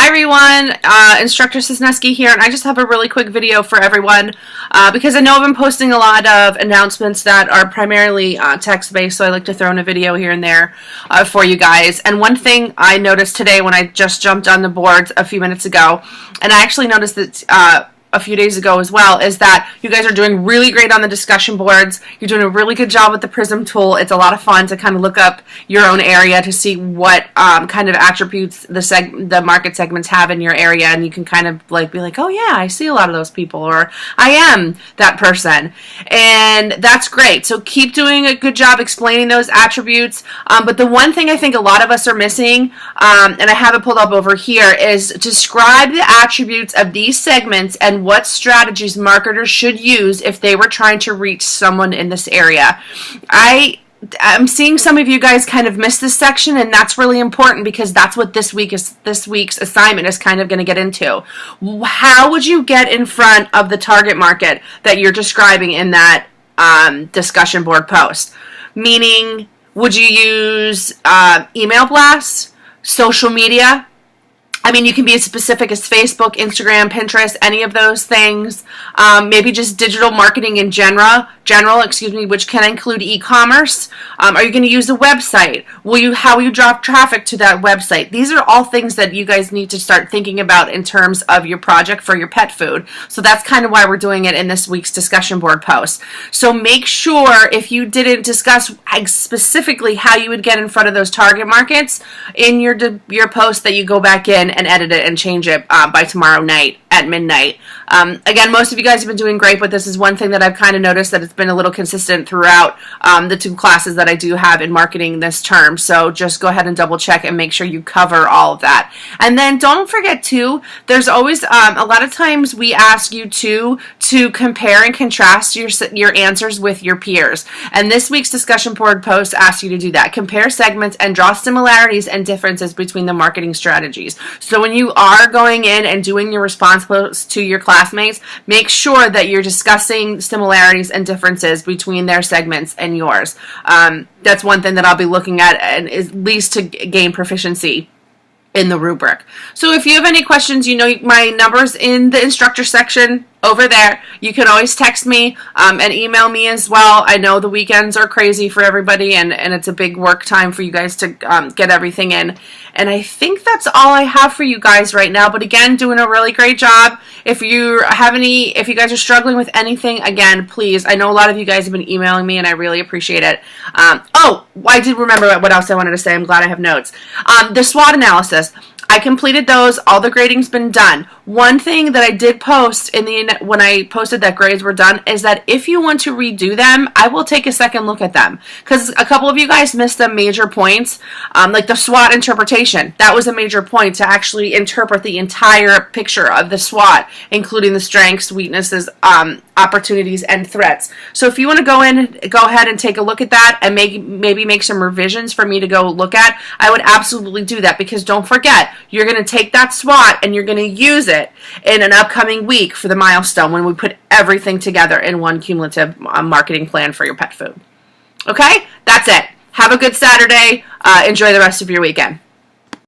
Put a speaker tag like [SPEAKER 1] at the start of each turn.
[SPEAKER 1] Hi everyone, Instructor Cisneski here, and I just have a really quick video for everyone because I know I've been posting a lot of announcements that are primarily text-based, so I like to throw in a video here and there for you guys. And one thing I noticed today when I just jumped on the boards a few minutes ago, and I actually noticed that a few days ago as well, is that you guys are doing really great on the discussion boards. You're doing a really good job with the PRIZM tool. It's a lot of fun to kind of look up your own area to see what kind of attributes the market segments have in your area, and you can kind of like be like, oh yeah, I see a lot of those people, or I am that person, and that's great. So keep doing a good job explaining those attributes. But the one thing I think a lot of us are missing, and I have it pulled up over here, is describe the attributes of these segments and what strategies marketers should use if they were trying to reach someone in this area. I'm seeing some of you guys kind of miss this section, and that's really important because that's what this week's assignment is kind of going to get into. How would you get in front of the target market that you're describing in that discussion board post? Meaning, would you use email blasts, social media? I mean, you can be as specific as Facebook, Instagram, Pinterest, any of those things. Maybe just digital marketing in general, which can include e-commerce. Are you going to use a website? How will you drive traffic to that website? These are all things that you guys need to start thinking about in terms of your project for your pet food. So that's kind of why we're doing it in this week's discussion board post. So make sure, if you didn't discuss specifically how you would get in front of those target markets in your post, that you go back in and edit it and change it by tomorrow night at midnight. Again, most of you guys have been doing great, but this is one thing that I've kind of noticed that it's been a little consistent throughout the two classes that I do have in marketing this term. So just go ahead and double check and make sure you cover all of that. And then don't forget too, there's always a lot of times we ask you to compare and contrast your answers with your peers. And this week's discussion board post asks you to do that. Compare segments and draw similarities and differences between the marketing strategies. So when you are going in and doing your response posts to your classmates, make sure that you're discussing similarities and differences between their segments and yours. That's one thing that I'll be looking at, and at least to gain proficiency in the rubric. So if you have any questions, you know my number's in the instructor section over there. You can always text me and email me as well. I know the weekends are crazy for everybody, and it's a big work time for you guys to get everything in. And I think that's all I have for you guys right now. But again, doing a really great job. If you guys are struggling with anything, again, please, I know a lot of you guys have been emailing me, and I really appreciate it. Oh, I did remember what else I wanted to say. I'm glad I have notes. The SWOT analysis. I completed those. All the grading's been done. One thing that I did post when I posted that grades were done is that if you want to redo them, I will take a second look at them, because a couple of you guys missed the major points, like the SWOT interpretation. That was a major point, to actually interpret the entire picture of the SWOT, including the strengths, weaknesses, opportunities, and threats. So if you want to go ahead and take a look at that and maybe make some revisions for me to go look at, I would absolutely do that, because don't forget, you're going to take that SWOT and you're going to use it in an upcoming week for the milestone, when we put everything together in one cumulative marketing plan for your pet food. Okay? That's it. Have a good Saturday. Enjoy the rest of your weekend.